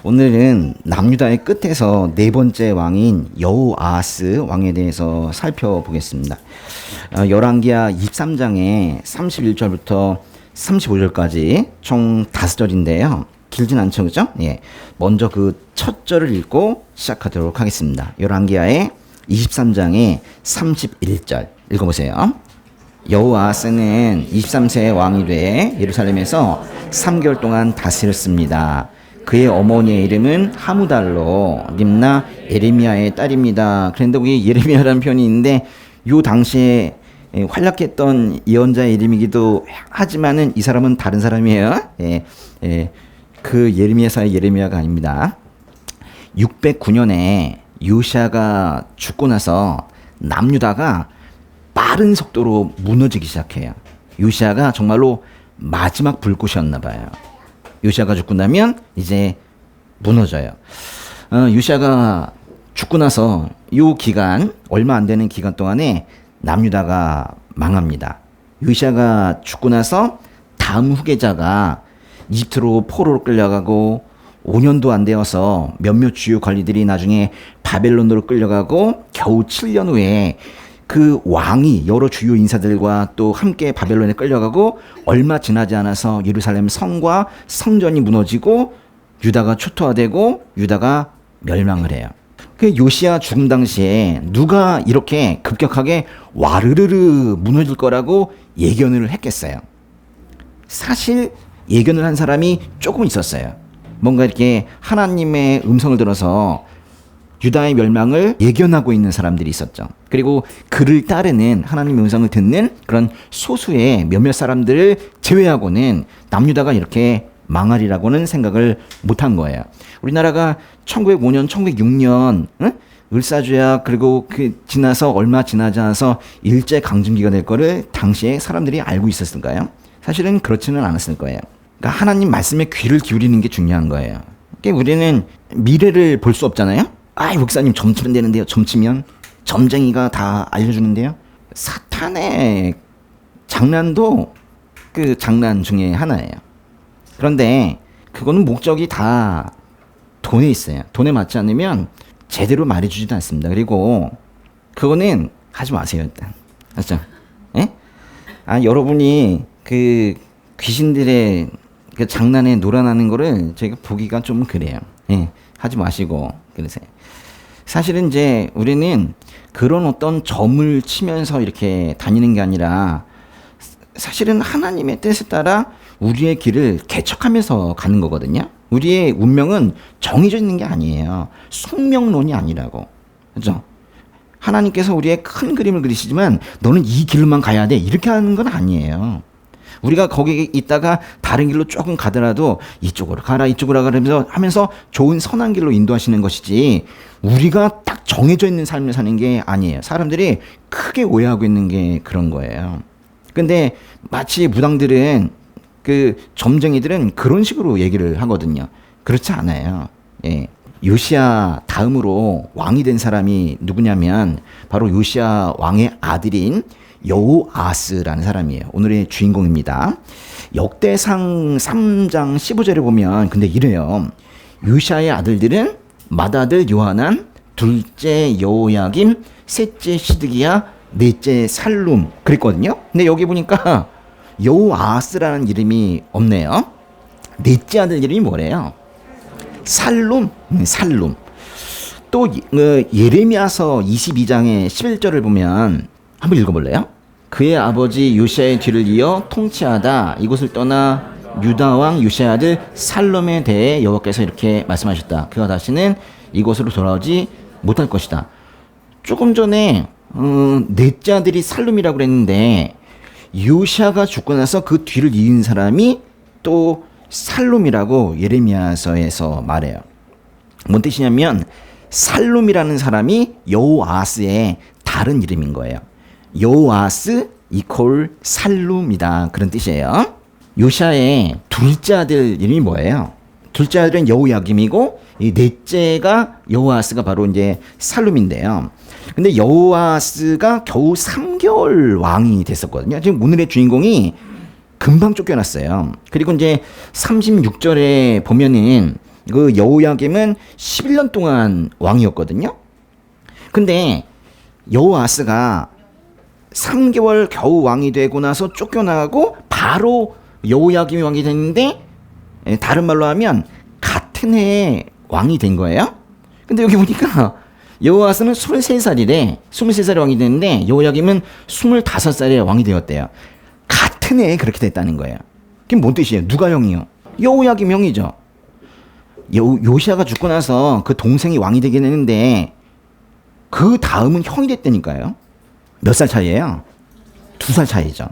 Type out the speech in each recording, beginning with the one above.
오늘은 남유다의 끝에서 네 번째 왕인 여호아하스 왕에 대해서 살펴보겠습니다. 열왕기하 23장에 31절부터 35절까지 총 5절인데요. 길진 않죠, 그죠? 예. 먼저 그 첫 절을 읽고 시작하도록 하겠습니다. 열왕기하의 23장의 31절 읽어보세요. 여호아하스는 23세의 왕이 돼 예루살렘에서 3개월 동안 다스렸습니다. 그의 어머니의 이름은 하무달로 림나 예레미야의 딸입니다. 그런데 거기 예레미야라는 표현이 있는데 요 당시에 활약했던 예언자의 이름이기도 하지만은 이 사람은 다른 사람이에요. 그 예레미야사의 예레미야가 아닙니다. 609년에 요시아가 죽고 나서 남유다가 빠른 속도로 무너지기 시작해요. 요시아가 정말로 마지막 불꽃이었나 봐요. 요시아가 죽고 나면 이제 무너져요. 요시아가 죽고 나서 이 기간, 얼마 안 되는 기간 동안에 남유다가 망합니다. 요시아가 죽고 나서 다음 후계자가 이집트로 포로로 끌려가고 5년도 안 되어서 몇몇 주요 관리들이 나중에 바벨론으로 끌려가고 겨우 7년 후에 그 왕이 여러 주요 인사들과 또 함께 바벨론에 끌려가고 얼마 지나지 않아서 예루살렘 성과 성전이 무너지고 유다가 초토화되고 유다가 멸망을 해요. 그 요시아 죽음 당시에 누가 이렇게 급격하게 와르르르 무너질 거라고 예견을 했겠어요? 사실 예견을 한 사람이 조금 있었어요. 뭔가 이렇게 하나님의 음성을 들어서 유다의 멸망을 예견하고 있는 사람들이 있었죠. 그리고 그를 따르는 하나님의 음성을 듣는 그런 소수의 몇몇 사람들을 제외하고는 남유다가 이렇게 망하리라고는 생각을 못한 거예요. 우리나라가 1905년, 1906년 을사조약 그리고 그 지나서 얼마 지나지 않아서 일제강점기가 될 거를 당시에 사람들이 알고 있었을까요? 사실은 그렇지는 않았을 거예요. 그러니까 하나님 말씀에 귀를 기울이는 게 중요한 거예요. 그러니까 우리는 미래를 볼 수 없잖아요. 목사님 점치면 되는데요. 점치면 점쟁이가 다 알려주는데요. 사탄의 장난도 그 장난 중에 하나예요. 그런데 그거는 목적이 다 돈에 있어요. 돈에 맞지 않으면 제대로 말해주지도 않습니다. 그리고 그거는 하지 마세요, 일단. 맞죠? 예? 여러분이 그 귀신들의 그 장난에 놀아나는 거를 저희가 보기가 좀 그래요. 예. 하지 마시고 그러세요. 사실은 이제 우리는 그런 어떤 점을 치면서 이렇게 다니는 게 아니라 사실은 하나님의 뜻에 따라 우리의 길을 개척하면서 가는 거거든요. 우리의 운명은 정해져 있는 게 아니에요. 숙명론이 아니라고. 그렇죠? 하나님께서 우리의 큰 그림을 그리시지만 너는 이 길로만 가야 돼. 이렇게 하는 건 아니에요. 우리가 거기에 있다가 다른 길로 조금 가더라도 이쪽으로 가라 이쪽으로 가라 하면서 좋은 선한 길로 인도하시는 것이지 우리가 딱 정해져 있는 삶을 사는 게 아니에요. 사람들이 크게 오해하고 있는 게 그런 거예요. 근데 마치 무당들은 그 점쟁이들은 그런 식으로 얘기를 하거든요. 그렇지 않아요. 예. 요시아 다음으로 왕이 된 사람이 누구냐면 바로 요시아 왕의 아들인 여호아하스라는 사람이에요. 오늘의 주인공입니다. 역대상 3장 15절에 보면 근데 이래요. 요시아의 아들들은 맏아들 요하난, 둘째 여호야김, 셋째 시드기야, 넷째 살룸 그랬거든요. 근데 여기 보니까 여호아하스라는 이름이 없네요. 넷째 아들 이름이 뭐래요? 살룸. 또 예레미야서 22장의 11절을 보면 한번 읽어볼래요? 그의 아버지 요시아의 뒤를 이어 통치하다 이곳을 떠나 유다 왕 요시아의 아들 살롬에 대해 여호와께서 이렇게 말씀하셨다. 그가 다시는 이곳으로 돌아오지 못할 것이다. 조금 전에 넷째 아들이 살룸이라고 그랬는데 요시아가 죽고 나서 그 뒤를 이은 사람이 또 살룸이라고 예레미야서에서 말해요. 뭔 뜻이냐면 살룸이라는 사람이 여호아하스의 다른 이름인 거예요. 여호아하스 이퀄 살룸이다 그런 뜻이에요. 요시아의 둘째 아들 이름이 뭐예요? 둘째 아들은 여호야김이고 이 넷째가 여호아하스가 바로 이제 살룸인데요. 근데 여호아하스가 겨우 3개월 왕이 됐었거든요. 지금 오늘의 주인공이 금방 쫓겨났어요. 그리고 이제 36절에 보면은 그 여호야김은 11년 동안 왕이었거든요. 근데 여호아스가 3개월 겨우 왕이 되고 나서 쫓겨나고 바로 여호야김이 왕이 됐는데, 다른 말로 하면 같은 해에 왕이 된 거예요. 근데 여기 보니까 여호아스는 23살이래. 23살에 왕이 됐는데 여호야김은 25살에 왕이 되었대요. 같은 해에 그렇게 됐다는 거예요. 그게 뭔 뜻이에요? 누가 형이요? 여호야김 형이죠. 요시아가 죽고 나서 그 동생이 왕이 되긴 했는데 그 다음은 형이 됐다니까요. 몇 살 차이예요? 2살 차이죠.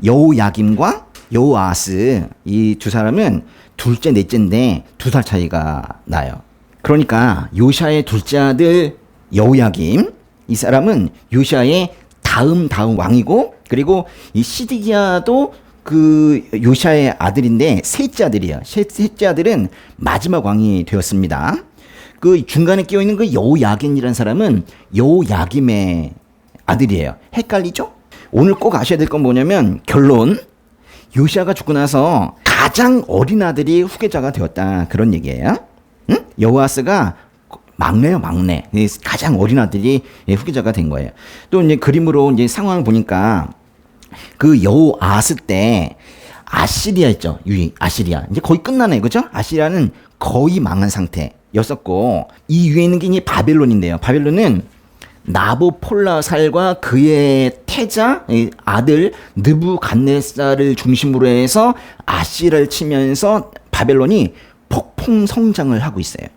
여호야김과 여호아스, 이 두 사람은 둘째 넷째인데 2살 차이가 나요. 그러니까 요시아의 둘째 아들 여호야김, 이 사람은 요시아의 다음 왕이고, 그리고 이 시드기야도 그 요시아의 아들인데 셋째 아들이에요. 셋째 아들은 마지막 왕이 되었습니다. 그 중간에 끼어 있는 그 여호야긴이라는 사람은 여호야김의 아들이에요. 헷갈리죠? 오늘 꼭 아셔야 될 건 뭐냐면, 결론, 요시아가 죽고 나서 가장 어린 아들이 후계자가 되었다, 그런 얘기예요. 응? 여호아스가 막내요, 막내. 가장 어린 아들이 후계자가 된 거예요. 또 이제 그림으로 이제 상황을 보니까 그 여호아스 때 아시리아 있죠. 아시리아. 이제 거의 끝나네. 그죠? 아시리아는 거의 망한 상태였었고, 이 위에 있는 게 이제 바벨론인데요. 바벨론은 나보폴라살과 그의 태자 아들 느부갓네살을 중심으로 해서 아시리아를 치면서 바벨론이 폭풍 성장을 하고 있어요.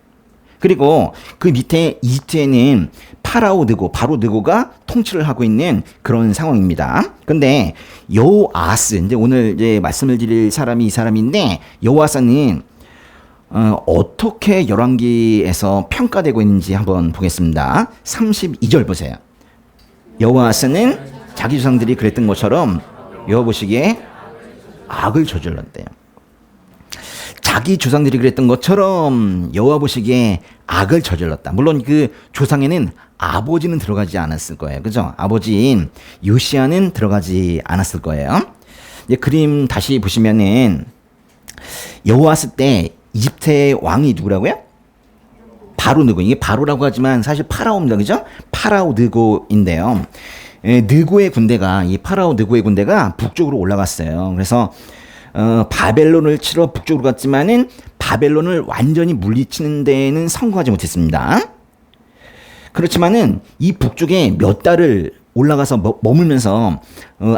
그리고 그 밑에 이집트에는 바로 느고가 통치를 하고 있는 그런 상황입니다. 근데 여호아스, 이제 오늘 이제 말씀을 드릴 사람이 이 사람인데, 여호아스는 어떻게 열왕기에서 평가되고 있는지 한번 보겠습니다. 32절 보세요. 여호아스는 자기 조상들이 그랬던 것처럼 여호와 보시기에 악을 저질렀대요. 자기 조상들이 그랬던 것처럼 여호와 보시기에 악을 저질렀다. 물론 그 조상에는 아버지는 들어가지 않았을 거예요. 그죠? 아버지인 요시아는 들어가지 않았을 거예요. 이제 그림 다시 보시면은 여호아스 때 이집트의 왕이 누구라고요? 바로 느고. 이게 바로라고 하지만 사실 파라오입니다. 그죠? 파라오 느고인데요. 느고의 군대가, 이 파라오 느고의 군대가 북쪽으로 올라갔어요. 그래서 바벨론을 치러 북쪽으로 갔지만은 바벨론을 완전히 물리치는 데에는 성공하지 못했습니다. 그렇지만은 이 북쪽에 몇 달을 올라가서 머물면서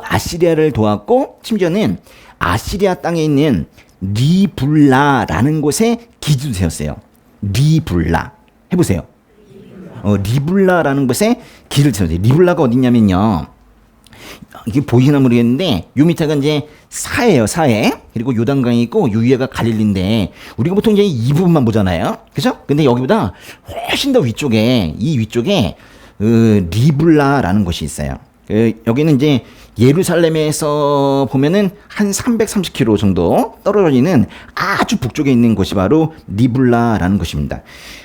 아시리아를 도왔고, 심지어는 아시리아 땅에 있는 리블라라는 곳에 기지도 세웠어요. 리블라. 해보세요. 리블라라는 곳에 기를 세웠어요. 리블라가 어디냐면요, 이게 보이시나 모르겠는데 요 밑에가 이제 사해예요, 사해. 그리고 요단강이 있고 요 위에가 갈릴리인데, 우리가 보통 이제 이 부분만 보잖아요. 그죠? 근데 여기보다 훨씬 더 위쪽에, 이 위쪽에 리블라라는 곳이 있어요. 여기는 이제 예루살렘에서 보면은 한 330km 정도 떨어지는 아주 북쪽에 있는 곳이 바로 리블라라는 곳입니다.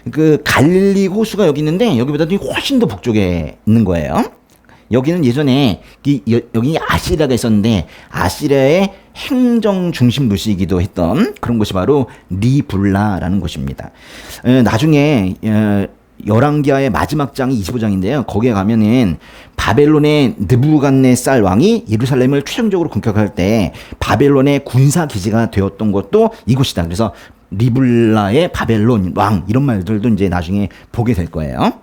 그 갈릴리 호수가 여기 있는데 여기보다 훨씬 더 북쪽에 있는 거예요. 여기는 예전에 여기 아시리아가 있었는데 아시리아의 행정 중심 도시이기도 했던 그런 곳이 바로 리블라라는 곳입니다. 나중에 열왕기하의 마지막 장이 25장인데요. 거기에 가면은 바벨론의 느부갓네살 왕이 예루살렘을 최종적으로 공격할 때 바벨론의 군사 기지가 되었던 것도 이곳이다. 그래서 리블라의 바벨론 왕, 이런 말들도 이제 나중에 보게 될 거예요.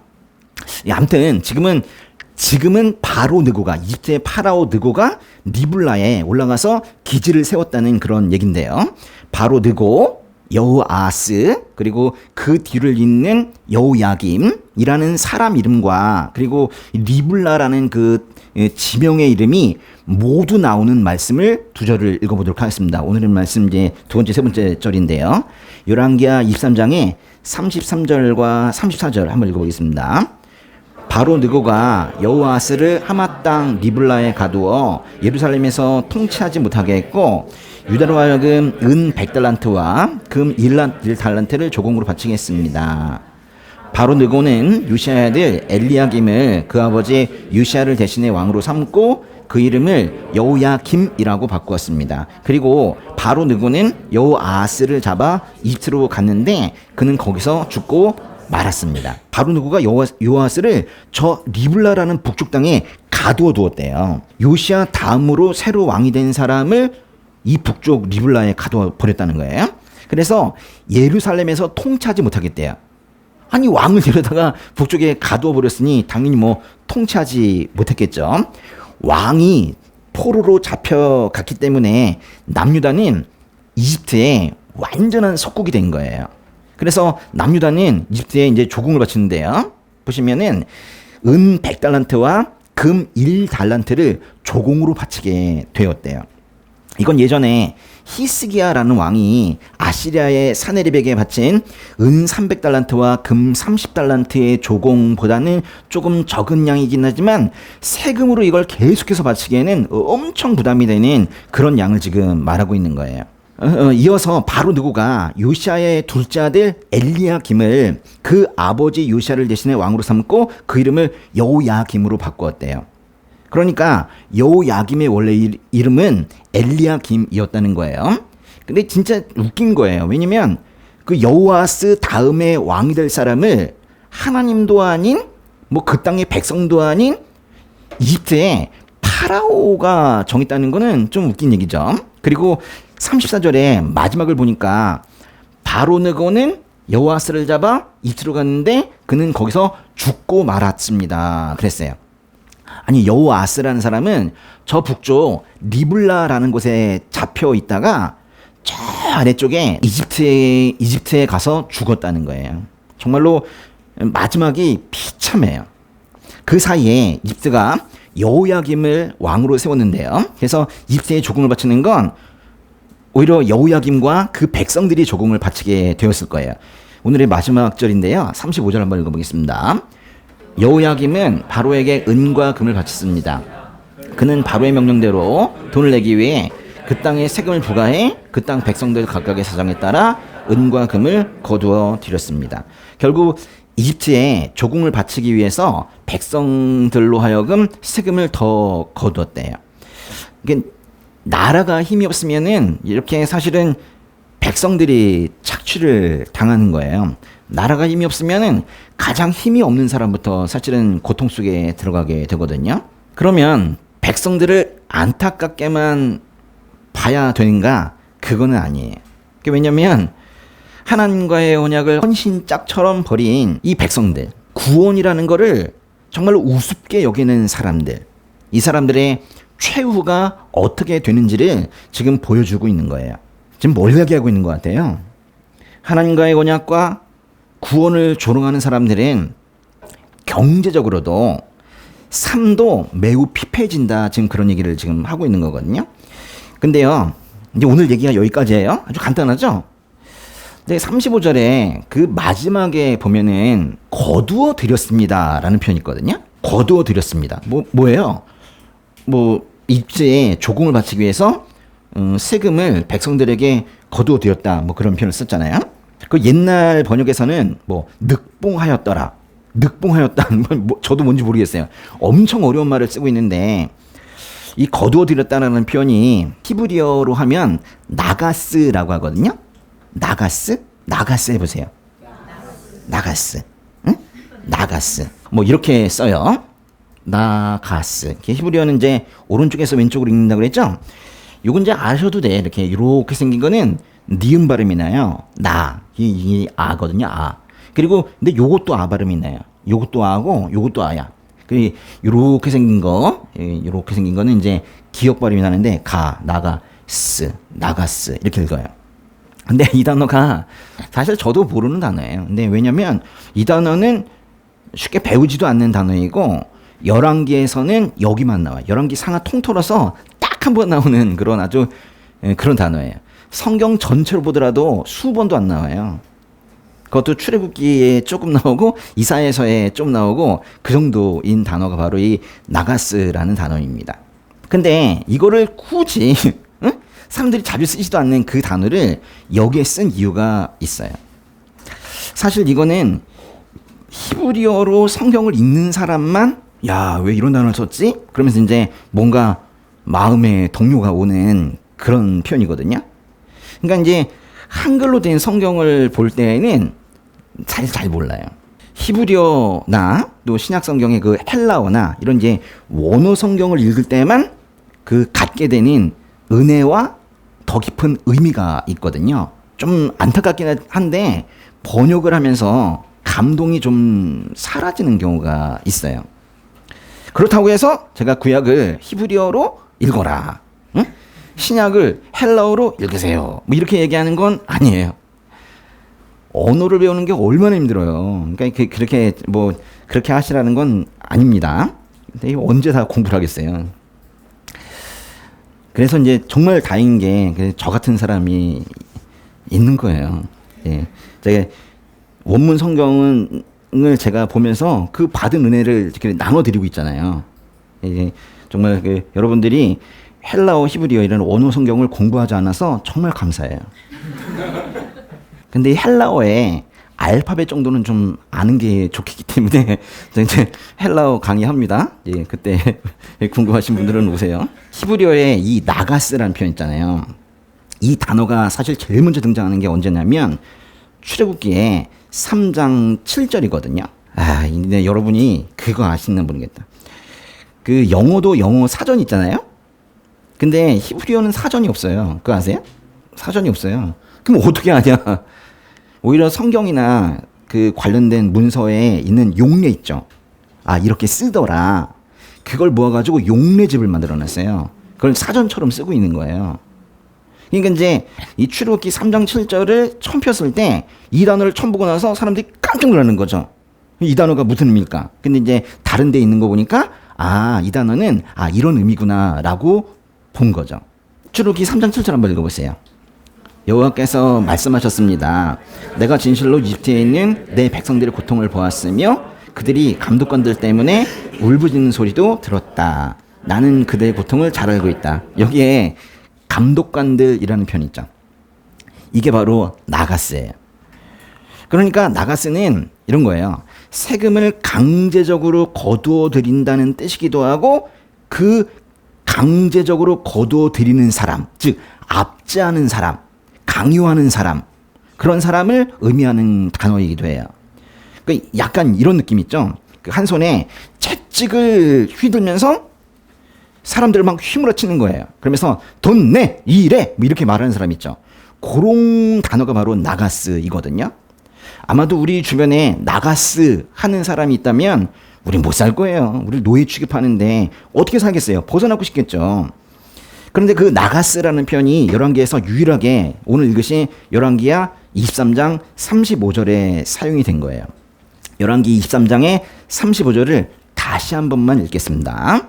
아무튼 지금은 바로 느고가, 이집트의 파라오 느고가 리블라에 올라가서 기지를 세웠다는 그런 얘긴데요. 바로 느고, 여호아스, 그리고 그 뒤를 잇는 여호야김이라는 사람 이름과 그리고 리블라라는 그 지명의 이름이 모두 나오는 말씀을 두 절을 읽어보도록 하겠습니다. 오늘의 말씀 이제 두 번째, 세 번째 절인데요. 열왕기하 23장에 33절과 34절 한번 읽어보겠습니다. 바로 느고가 여호아스를 하맛 땅 리블라에 가두어 예루살렘에서 통치하지 못하게 했고, 유다로 하여금 은 100달란트와 금 1달란트를 조공으로 바치게 했습니다. 바로 느고는 요시아의 아들 엘리야김을 그 아버지 요시아를 대신해 왕으로 삼고 그 이름을 여호야김이라고 바꾸었습니다. 그리고 바로 느고는 여호아하스를 잡아 이집트로 갔는데 그는 거기서 죽고 말았습니다. 바로 느고가 여호아하스를 저 리블라라는 북쪽 땅에 가두어 두었대요. 요시야 다음으로 새로 왕이 된 사람을 이 북쪽 리블라에 가두어 버렸다는 거예요. 그래서 예루살렘에서 통치하지 못하겠대요. 아니 왕을 데려다가 북쪽에 가두어 버렸으니 당연히 뭐 통치하지 못했겠죠. 왕이 포로로 잡혀갔기 때문에 남유다는 이집트에 완전한 속국이 된 거예요. 그래서 남유다는 이집트에 이제 조공을 바치는데요. 보시면은 은 100달란트와 금 1달란트를 조공으로 바치게 되었대요. 이건 예전에 히스기야라는 왕이 아시리아의 사네립에게 바친 은 300달란트와 금 30달란트의 조공보다는 조금 적은 양이긴 하지만 세금으로 이걸 계속해서 바치기에는 엄청 부담이 되는 그런 양을 지금 말하고 있는 거예요. 이어서 바로 느고가 요시야의 둘째 아들 엘리야김을 그 아버지 요시야를 대신해 왕으로 삼고 그 이름을 여호야김으로 바꾸었대요. 그러니까 여호야김의 원래 이름은 엘리야김이었다는 거예요. 근데 진짜 웃긴 거예요. 왜냐면 그 여호아스 다음에 왕이 될 사람을 하나님도 아닌 뭐 그 땅의 백성도 아닌 이집트의 파라오가 정했다는 거는 좀 웃긴 얘기죠. 그리고 34절에 마지막을 보니까 바로 느고는 여호아스를 잡아 이집트로 갔는데 그는 거기서 죽고 말았습니다. 그랬어요. 아니 여호아스라는 사람은 저 북쪽 리블라라는 곳에 잡혀 있다가 저 아래쪽에 이집트에 가서 죽었다는 거예요. 정말로 마지막이 비참해요. 그 사이에 이집트가 여호야김을 왕으로 세웠는데요. 그래서 이집트에 조공을 바치는 건 오히려 여호야김과 그 백성들이 조공을 바치게 되었을 거예요. 오늘의 마지막 절인데요. 35절 한번 읽어보겠습니다. 여호야김은 바로에게 은과 금을 바쳤습니다. 그는 바로의 명령대로 돈을 내기 위해 그 땅에 세금을 부과해 그 땅 백성들 각각의 사정에 따라 은과 금을 거두어 드렸습니다. 결국 이집트에 조공을 바치기 위해서 백성들로 하여금 세금을 더 거두었대요. 이게 나라가 힘이 없으면은 이렇게 사실은 백성들이 착취를 당하는 거예요. 나라가 힘이 없으면은 가장 힘이 없는 사람부터 사실은 고통 속에 들어가게 되거든요. 그러면 백성들을 안타깝게만 봐야 되는가? 그거는 아니에요. 왜냐면 하나님과의 언약을 헌신짝처럼 버린 이 백성들, 구원이라는 거를 정말로 우습게 여기는 사람들, 이 사람들의 최후가 어떻게 되는지를 지금 보여주고 있는 거예요. 지금 뭘 이야기하고 있는 것 같아요? 하나님과의 언약과 구원을 조롱하는 사람들은 경제적으로도 삶도 매우 피폐해진다. 지금 그런 얘기를 지금 하고 있는 거거든요. 근데요, 이제 오늘 얘기가 여기까지예요. 아주 간단하죠? 근데 35절에 그 마지막에 보면은 거두어 드렸습니다. 라는 표현이 있거든요. 거두어 드렸습니다. 뭐예요? 이집트에 조공을 바치기 위해서 세금을 백성들에게 거두어 드렸다. 뭐 그런 표현을 썼잖아요. 그 옛날 번역에서는 늑봉하였더라. 늑봉하였다. 저도 뭔지 모르겠어요. 엄청 어려운 말을 쓰고 있는데 이 거두어 드렸다라는 표현이 히브리어로 하면 나가스라고 하거든요. 나가스 해보세요. 나가스. 응? 나가스. 이렇게 써요. 나가스. 히브리어는 이제 오른쪽에서 왼쪽으로 읽는다고 그랬죠? 요건 이제 아셔도 돼. 이렇게 생긴 거는 니은 발음이 나요. 이 아거든요. 아. 그리고 근데 요것도 아 발음이 나요. 요것도 아고 요것도 아야. 그리고 요렇게 생긴 거는 이제 기역 발음이 나는데 나가스 이렇게 읽어요. 근데 이 단어가 사실 저도 모르는 단어예요. 근데 왜냐면 이 단어는 쉽게 배우지도 않는 단어이고 열왕기에서는 여기만 나와요. 열왕기 상하 통틀어서 딱 한 번 나오는 그런 아주 그런 단어예요. 성경 전체로 보더라도 수번도 안 나와요. 그것도 출애굽기에 조금 나오고 이사야서에 좀 나오고 그 정도인 단어가 바로 이 나가스라는 단어입니다. 근데 이거를 굳이 사람들이 자주 쓰지도 않는 그 단어를 여기에 쓴 이유가 있어요. 사실 이거는 히브리어로 성경을 읽는 사람만 야, 왜 이런 단어를 썼지? 그러면서 이제 뭔가 마음에 동요가 오는 그런 표현이거든요. 그러니까 이제 한글로 된 성경을 볼 때는 잘 몰라요. 히브리어나 또 신약 성경의 그 헬라어나 이런 이제 원어 성경을 읽을 때만 그 갖게 되는 은혜와 더 깊은 의미가 있거든요. 좀 안타깝긴 한데 번역을 하면서 감동이 좀 사라지는 경우가 있어요. 그렇다고 해서 제가 구약을 히브리어로 읽어라, 응? 신약을 헬라어로 읽으세요, 뭐 이렇게 얘기하는 건 아니에요. 언어를 배우는 게 얼마나 힘들어요. 그러니까 그렇게 하시라는 건 아닙니다. 근데 언제 다 공부를 하겠어요. 그래서 이제 정말 다행인 게 저 같은 사람이 있는 거예요. 예. 제가 원문 성경을 제가 보면서 그 받은 은혜를 이렇게 나눠드리고 있잖아요. 예. 정말 여러분들이 헬라어, 히브리어 이런 원어 성경을 공부하지 않아서 정말 감사해요. 근데 헬라어의 알파벳 정도는 좀 아는 게 좋기 때문에 이제 헬라어 강의합니다. 예, 그때 궁금하신 분들은 오세요. 히브리어의 이 나가스라는 표현 있잖아요. 이 단어가 사실 제일 먼저 등장하는 게 언제냐면 출애굽기에 3장 7절이거든요. 아, 근데 여러분이 그거 아시는 분이겠다. 그 영어도 영어 사전 있잖아요. 근데 히브리어는 사전이 없어요. 그거 아세요? 사전이 없어요. 그럼 어떻게 하냐? 오히려 성경이나 그 관련된 문서에 있는 용례 있죠. 아, 이렇게 쓰더라. 그걸 모아가지고 용례집을 만들어놨어요. 그걸 사전처럼 쓰고 있는 거예요. 그러니까 이제 이 출애굽기 3장 7절을 처음 폈을 때 이 단어를 처음 보고 나서 사람들이 깜짝 놀라는 거죠. 이 단어가 무슨 의미일까? 근데 이제 다른 데 있는 거 보니까 아, 이 단어는 아, 이런 의미구나라고 본 거죠. 출애굽기 3장 7절 한번 읽어보세요. 여호와께서 말씀하셨습니다. 내가 진실로 이집트에 있는 내 백성들의 고통을 보았으며 그들이 감독관들 때문에 울부짖는 소리도 들었다. 나는 그들의 고통을 잘 알고 있다. 여기에 감독관들이라는 편이 있죠. 이게 바로 나가스예요. 그러니까 나가스는 이런 거예요. 세금을 강제적으로 거두어 들인다는 뜻이기도 하고 그 강제적으로 거두어 들이는 사람, 즉 압제하는 사람, 강요하는 사람, 그런 사람을 의미하는 단어이기도 해요. 그러니까 약간 이런 느낌 있죠. 한 손에 채찍을 휘둘면서 사람들을 막 휘몰아치는 거예요. 그러면서 돈 내, 일해, 뭐 이렇게 말하는 사람 있죠. 그런 단어가 바로 나가스이거든요. 아마도 우리 주변에 나가스 하는 사람이 있다면 우리 못 살 거예요. 우리 노예 취급하는데 어떻게 살겠어요? 벗어나고 싶겠죠. 그런데 그 나가스라는 표현이 열왕기에서 유일하게 오늘 읽으신 열왕기야 23장 35절에 사용이 된 거예요. 열왕기 23장의 35절을 다시 한 번만 읽겠습니다.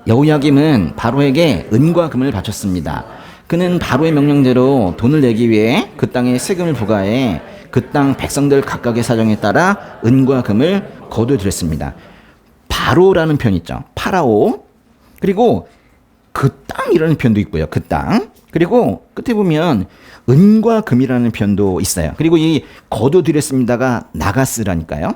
여호야김은 바로에게 은과 금을 바쳤습니다. 그는 바로의 명령대로 돈을 내기 위해 그 땅에 세금을 부과해 그 땅 백성들 각각의 사정에 따라 은과 금을 거두어들였습니다. 바로라는 표현 있죠. 파라오. 그리고 그 땅이라는 표현도 있고요. 그 땅. 그리고 끝에 보면 은과 금이라는 표현도 있어요. 그리고 이 거두어들였습니다가 나가스라니까요.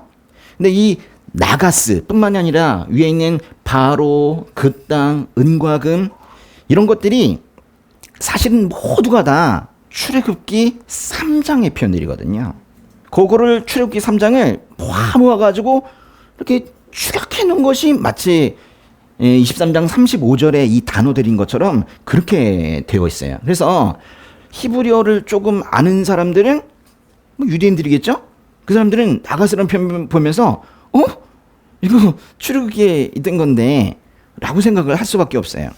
근데 이 나가스 뿐만이 아니라 위에 있는 바로, 그 땅, 은과 금 이런 것들이 사실은 모두가 다 출애굽기 3장의 표현들이거든요. 그거를 출애굽기 3장을 모아가지고 이렇게 축약해 놓은 것이 마치 23장 35절에 이 단어들인 것처럼 그렇게 되어 있어요. 그래서 히브리어를 조금 아는 사람들은 뭐 유대인들이겠죠? 그 사람들은 나가스라는 표현 보면서 이거 출애굽기에 있던 건데 라고 생각을 할 수밖에 없어요.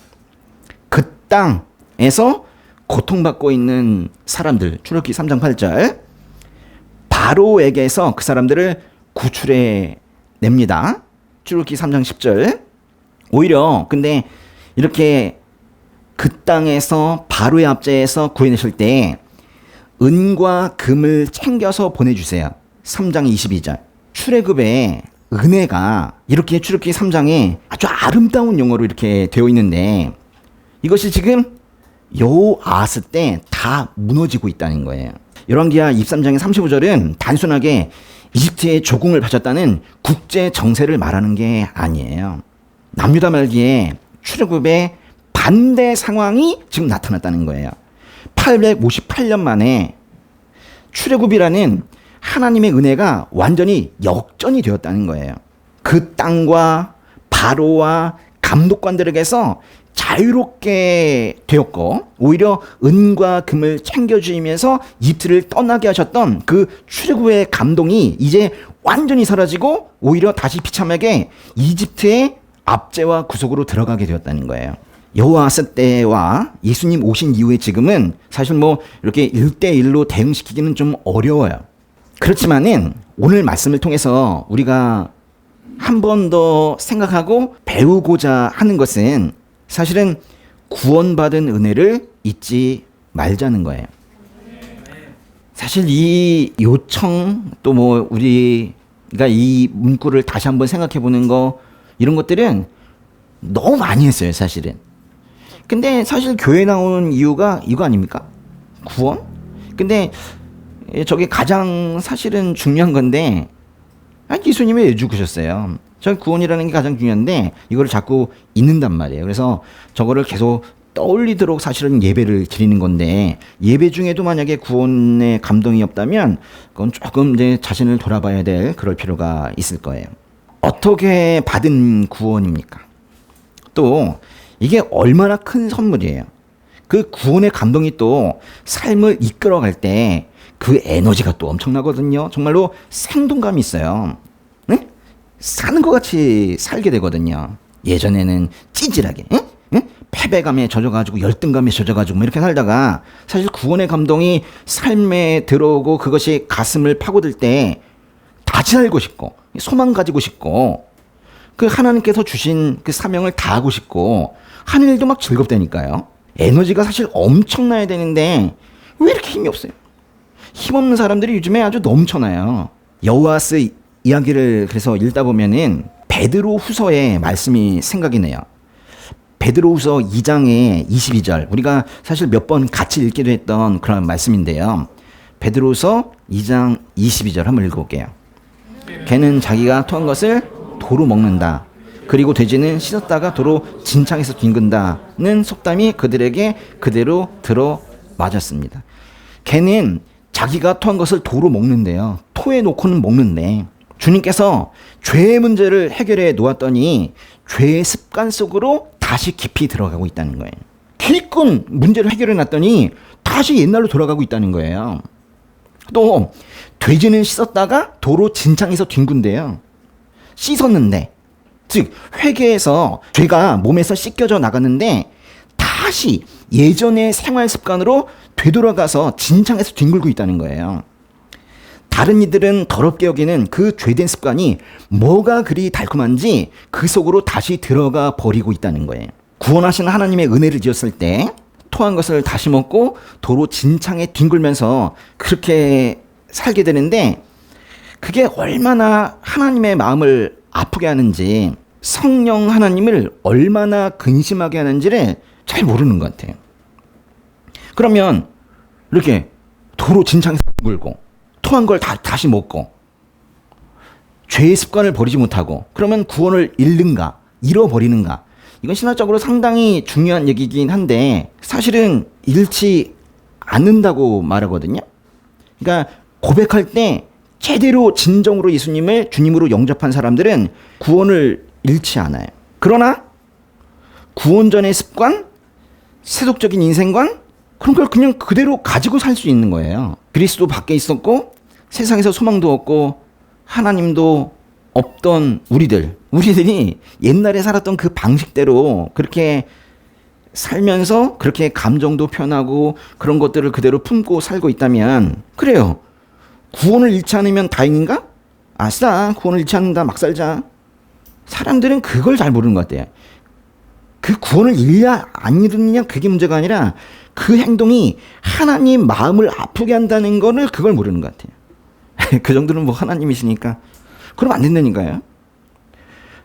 그 땅에서 고통받고 있는 사람들, 출애굽기 3장 8절, 바로에게서 그 사람들을 구출해 냅니다. 출애굽기 3장 10절. 오히려 근데 이렇게 그 땅에서 바로의 압제에서 구해내실 때 은과 금을 챙겨서 보내주세요. 3장 22절. 출애굽의 은혜가 이렇게 출애굽기 3장에 아주 아름다운 용어로 이렇게 되어 있는데 이것이 지금 여호아스 때 다 무너지고 있다는 거예요. 열왕기하 23장의 35절은 단순하게 이집트의 조공을 바쳤다는 국제 정세를 말하는 게 아니에요. 남유다 말기에 출애굽의 반대 상황이 지금 나타났다는 거예요. 858년 만에 출애굽이라는 하나님의 은혜가 완전히 역전이 되었다는 거예요. 그 땅과 바로와 감독관들에게서 자유롭게 되었고, 오히려 은과 금을 챙겨주면서 이집트를 떠나게 하셨던 그 출애굽의 감동이 이제 완전히 사라지고 오히려 다시 비참하게 이집트의 압제와 구속으로 들어가게 되었다는 거예요. 여호와스 때와 예수님 오신 이후에 지금은 사실 뭐 이렇게 1대1로 대응시키기는 좀 어려워요. 그렇지만은 오늘 말씀을 통해서 우리가 한 번 더 생각하고 배우고자 하는 것은 사실은 구원받은 은혜를 잊지 말자는 거예요. 사실 이 요청 또 뭐 우리가 이 문구를 다시 한번 생각해 보는 거 이런 것들은 너무 많이 했어요, 사실은. 근데 사실 교회 나오는 이유가 이거 아닙니까? 구원? 근데 저게 가장 사실은 중요한 건데 예수님이 왜 죽으셨어요? 저 구원이라는 게 가장 중요한데 이걸 자꾸 잊는단 말이에요. 그래서 저거를 계속 떠올리도록 사실은 예배를 드리는 건데, 예배 중에도 만약에 구원의 감동이 없다면 그건 조금 이제 자신을 돌아봐야 될 그럴 필요가 있을 거예요. 어떻게 받은 구원입니까? 또 이게 얼마나 큰 선물이에요. 그 구원의 감동이 또 삶을 이끌어갈 때 그 에너지가 또 엄청나거든요. 정말로 생동감이 있어요. 응? 사는 것 같이 살게 되거든요. 예전에는 찌질하게, 응? 응? 패배감에 젖어가지고 열등감에 젖어가지고 뭐 이렇게 살다가 사실 구원의 감동이 삶에 들어오고 그것이 가슴을 파고들 때 다시 살고 싶고 소망 가지고 싶고 그 하나님께서 주신 그 사명을 다하고 싶고 하는 일도 막 즐겁다니까요. 에너지가 사실 엄청나야 되는데 왜 이렇게 힘이 없어요? 힘없는 사람들이 요즘에 아주 넘쳐나요. 여호와스 이야기를 그래서 읽다 보면은 베드로 후서의 말씀이 생각이 나요. 베드로 후서 2장의 22절. 우리가 사실 몇 번 같이 읽기도 했던 그런 말씀인데요. 베드로 후서 2장 22절 한번 읽어볼게요. 걔는 자기가 토한 것을 도로 먹는다. 그리고 돼지는 씻었다가 도로 진창에서 뒹군다는 속담이 그들에게 그대로 들어맞았습니다. 걔는 자기가 토한 것을 도로 먹는데요. 토해 놓고는 먹는데 주님께서 죄의 문제를 해결해 놓았더니 죄의 습관 속으로 다시 깊이 들어가고 있다는 거예요. 기껏 문제를 해결해 놨더니 다시 옛날로 돌아가고 있다는 거예요. 또 돼지는 씻었다가 도로 진창에서 뒹군대요. 씻었는데, 즉 회개해서 죄가 몸에서 씻겨져 나갔는데 다시 예전의 생활 습관으로 되돌아가서 진창에서 뒹굴고 있다는 거예요. 다른 이들은 더럽게 여기는 그 죄된 습관이 뭐가 그리 달콤한지 그 속으로 다시 들어가 버리고 있다는 거예요. 구원하시는 하나님의 은혜를 지었을 때 토한 것을 다시 먹고 도로 진창에 뒹굴면서 그렇게 살게 되는데, 그게 얼마나 하나님의 마음을 아프게 하는지, 성령 하나님을 얼마나 근심하게 하는지를 잘 모르는 것 같아요. 그러면 이렇게 도로 진창에서 뒹굴고 토한 걸 다시 먹고 죄의 습관을 버리지 못하고 그러면 구원을 잃는가, 잃어버리는가? 이건 신학적으로 상당히 중요한 얘기긴 한데 사실은 잃지 않는다고 말하거든요. 그러니까 고백할 때 제대로 진정으로 예수님을 주님으로 영접한 사람들은 구원을 잃지 않아요. 그러나 구원 전의 습관, 세속적인 인생관, 그런 걸 그냥 그대로 가지고 살 수 있는 거예요. 그리스도 밖에 있었고 세상에서 소망도 없고 하나님도 없던 우리들이 옛날에 살았던 그 방식대로 그렇게 살면서 그렇게 감정도 편하고 그런 것들을 그대로 품고 살고 있다면, 그래요. 구원을 잃지 않으면 다행인가? 아싸, 구원을 잃지 않는다, 막 살자. 사람들은 그걸 잘 모르는 것 같아요. 그 구원을 잃냐 안 잃느냐 그게 문제가 아니라 그 행동이 하나님 마음을 아프게 한다는 거를 그걸 모르는 것 같아요. 그 정도는 뭐 하나님이시니까 그럼 안 된다니까요.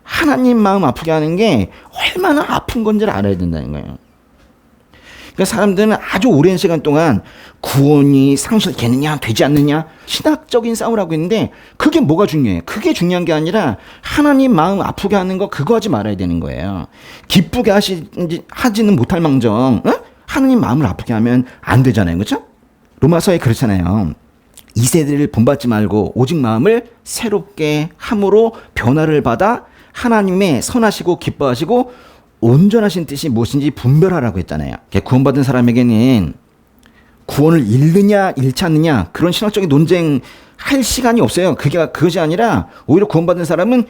하나님 마음 아프게 하는 게 얼마나 아픈 건지를 알아야 된다는 거예요. 그러니까 사람들은 아주 오랜 시간 동안 구원이 상실되느냐 되지 않느냐 신학적인 싸움을 하고 있는데 그게 뭐가 중요해요? 그게 중요한 게 아니라 하나님 마음 아프게 하는 거 그거 하지 말아야 되는 거예요. 기쁘게 하지는 못할 망정 하나님 마음을 아프게 하면 안 되잖아요. 그렇죠? 로마서에 그렇잖아요. 이 세대를 본받지 말고 오직 마음을 새롭게 함으로 변화를 받아 하나님의 선하시고 기뻐하시고 온전하신 뜻이 무엇인지 분별하라고 했잖아요. 구원받은 사람에게는 구원을 잃느냐 잃지 않느냐 그런 신학적인 논쟁할 시간이 없어요. 그것이 아니라 오히려 구원받은 사람은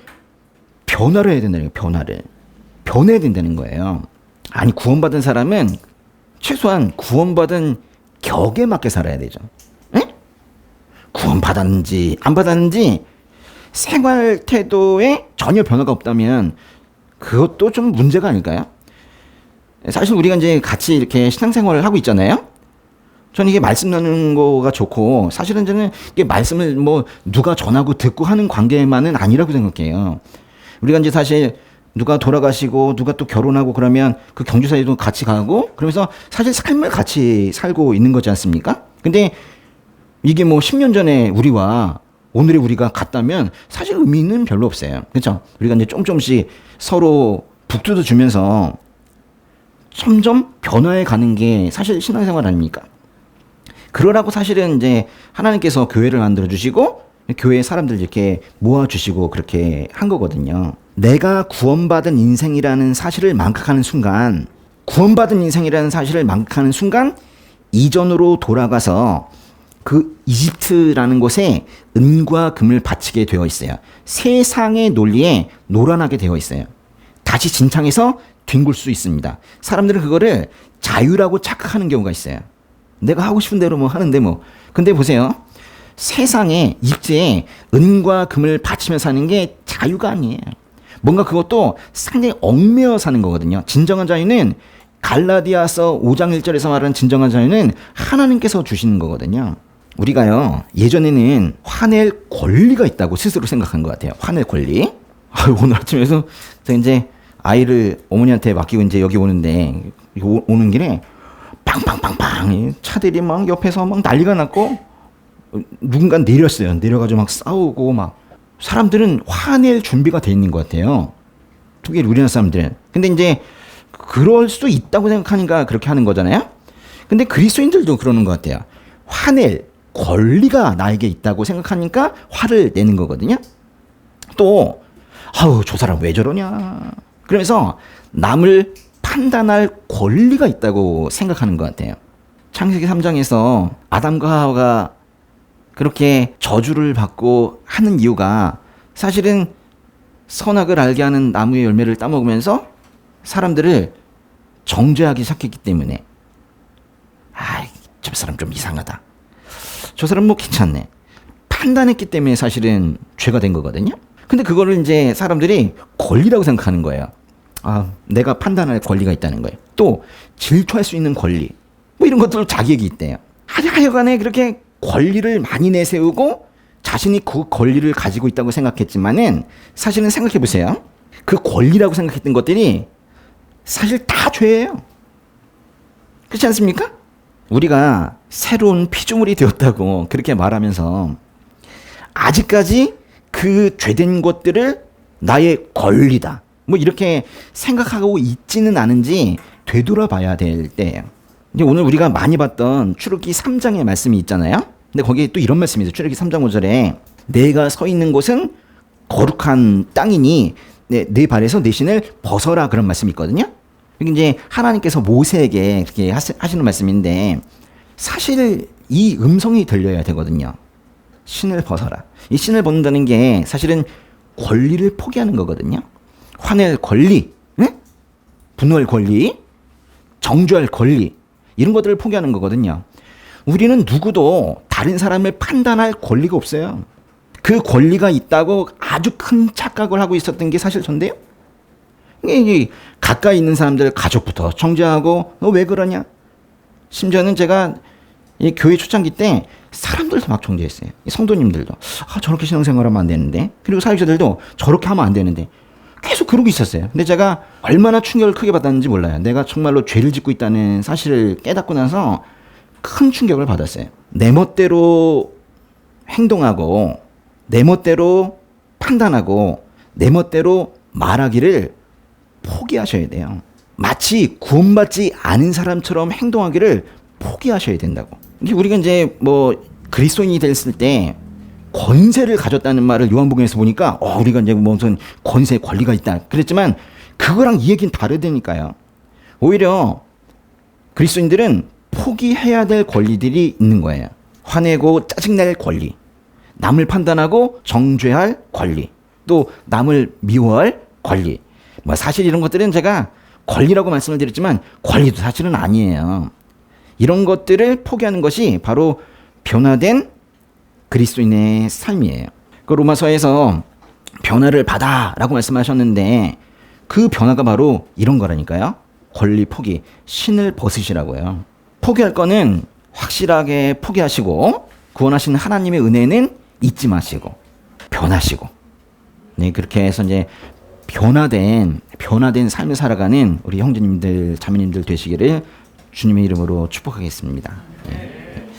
변화를 해야 된다는 거예요. 변해야 된다는 거예요. 아니 구원받은 사람은 최소한 구원받은 격에 맞게 살아야 되죠. 에? 구원받았는지 안 받았는지 생활 태도에 전혀 변화가 없다면 그것도 좀 문제가 아닐까요? 사실 우리가 이제 같이 이렇게 신앙생활을 하고 있잖아요. 저는 이게 말씀 나누는 거가 좋고 사실은 저는 이게 말씀을 뭐 누가 전하고 듣고 하는 관계만은 아니라고 생각해요. 우리가 이제 사실 누가 돌아가시고 누가 또 결혼하고 그러면 그 경주사에도 같이 가고 그러면서 사실 삶을 같이 살고 있는 거지 않습니까? 근데 이게 뭐 10년 전에 우리와 오늘의 우리가 같다면 사실 의미는 별로 없어요. 그렇죠? 우리가 이제 조금씩 서로 북두도 주면서 점점 변화해 가는 게 사실 신앙생활 아닙니까? 그러라고 사실은 이제 하나님께서 교회를 만들어 주시고 교회 사람들 이렇게 모아 주시고 그렇게 한 거거든요. 내가 구원받은 인생이라는 사실을 망각하는 순간, 이전으로 돌아가서 그 이집트라는 곳에 은과 금을 바치게 되어 있어요. 세상의 논리에 노란하게 되어 있어요. 다시 진창해서 뒹굴 수 있습니다. 사람들은 그거를 자유라고 착각하는 경우가 있어요. 내가 하고 싶은 대로 뭐 하는데 뭐. 근데 보세요. 세상에 이집트에 은과 금을 바치며 사는 게 자유가 아니에요. 뭔가 그것도 상당히 얽매여 사는 거거든요. 진정한 자유는 갈라디아서 5장 1절에서 말하는 진정한 자유는 하나님께서 주시는 거거든요. 우리가요, 예전에는 화낼 권리가 있다고 스스로 생각한 것 같아요. 화낼 권리. 오늘 아침에서 이제 아이를 어머니한테 맡기고 이제 여기 오는데, 오는 길에 빵빵빵빵 차들이 막 옆에서 막 난리가 났고, 누군가 내렸어요. 내려가지고 막 싸우고 막. 사람들은 화낼 준비가 돼 있는 것 같아요. 특히 우리나라 사람들은. 근데 이제 그럴 수 있다고 생각하니까 그렇게 하는 거잖아요. 근데 그리스도인들도 그러는 것 같아요. 화낼 권리가 나에게 있다고 생각하니까 화를 내는 거거든요. 또 저 사람 왜 저러냐 그러면서 남을 판단할 권리가 있다고 생각하는 것 같아요. 창세기 3장에서 아담과 하와가 그렇게 저주를 받고 하는 이유가 사실은 선악을 알게 하는 나무의 열매를 따먹으면서 사람들을 정죄하기 시작했기 때문에 저 사람 좀 이상하다. 저 사람 뭐 괜찮네. 판단했기 때문에 사실은 죄가 된 거거든요. 근데 그거를 이제 사람들이 권리라고 생각하는 거예요. 내가 판단할 권리가 있다는 거예요. 또 질투할 수 있는 권리. 뭐 이런 것들도 자기에게 있대요. 하여간에 그렇게 권리를 많이 내세우고 자신이 그 권리를 가지고 있다고 생각했지만은 사실은 생각해 보세요. 그 권리라고 생각했던 것들이 사실 다 죄예요. 그렇지 않습니까? 우리가 새로운 피조물이 되었다고 그렇게 말하면서 아직까지 그 죄된 것들을 나의 권리다. 뭐 이렇게 생각하고 있지는 않은지 되돌아봐야 될 때예요. 이제 오늘 우리가 많이 봤던 출애굽기 3장의 말씀이 있잖아요. 근데 거기에 또 이런 말씀이 있어요. 출애굽기 3장 5절에 내가 서 있는 곳은 거룩한 땅이니 내 발에서 내 신을 벗어라 그런 말씀이 있거든요. 이게 이제 하나님께서 모세에게 그렇게 하시는 말씀인데 사실 이 음성이 들려야 되거든요. 신을 벗어라. 이 신을 벗는다는 게 사실은 권리를 포기하는 거거든요. 화낼 권리, 분노할 권리, 정죄할 권리 이런 것들을 포기하는 거거든요. 우리는 누구도 다른 사람을 판단할 권리가 없어요. 그 권리가 있다고 아주 큰 착각을 하고 있었던 게 사실 전데요. 이게 가까이 있는 사람들 가족부터 정죄하고 너 왜 그러냐. 심지어는 제가 이 교회 초창기 때 사람들도 막 정죄했어요. 성도님들도 저렇게 신앙생활하면 안 되는데, 그리고 사역자들도 저렇게 하면 안 되는데, 계속 그러고 있었어요. 근데 제가 얼마나 충격을 크게 받았는지 몰라요. 내가 정말로 죄를 짓고 있다는 사실을 깨닫고 나서 큰 충격을 받았어요. 내 멋대로 행동하고 내 멋대로 판단하고 내 멋대로 말하기를 포기하셔야 돼요. 마치 구원받지 않은 사람처럼 행동하기를 포기하셔야 된다고. 이게 우리가 이제 뭐 그리스도인이 됐을 때 권세를 가졌다는 말을 요한복음에서 보니까 우리가 이제 무슨 권세 권리가 있다 그랬지만 그거랑 이 얘기는 다르다니까요. 오히려 그리스도인들은 포기해야 될 권리들이 있는 거예요. 화내고 짜증낼 권리, 남을 판단하고 정죄할 권리, 또 남을 미워할 권리. 뭐 사실 이런 것들은 제가 권리라고 말씀을 드렸지만 권리도 사실은 아니에요. 이런 것들을 포기하는 것이 바로 변화된 그리스도인의 삶이에요. 그 로마서에서 변화를 받아라고 말씀하셨는데 그 변화가 바로 이런 거라니까요. 권리 포기, 신을 벗으시라고요. 포기할 거는 확실하게 포기하시고 구원하신 하나님의 은혜는 잊지 마시고 변하시고, 네, 그렇게 해서 이제 변화된 삶을 살아가는 우리 형제님들 자매님들 되시기를 주님의 이름으로 축복하겠습니다. 예.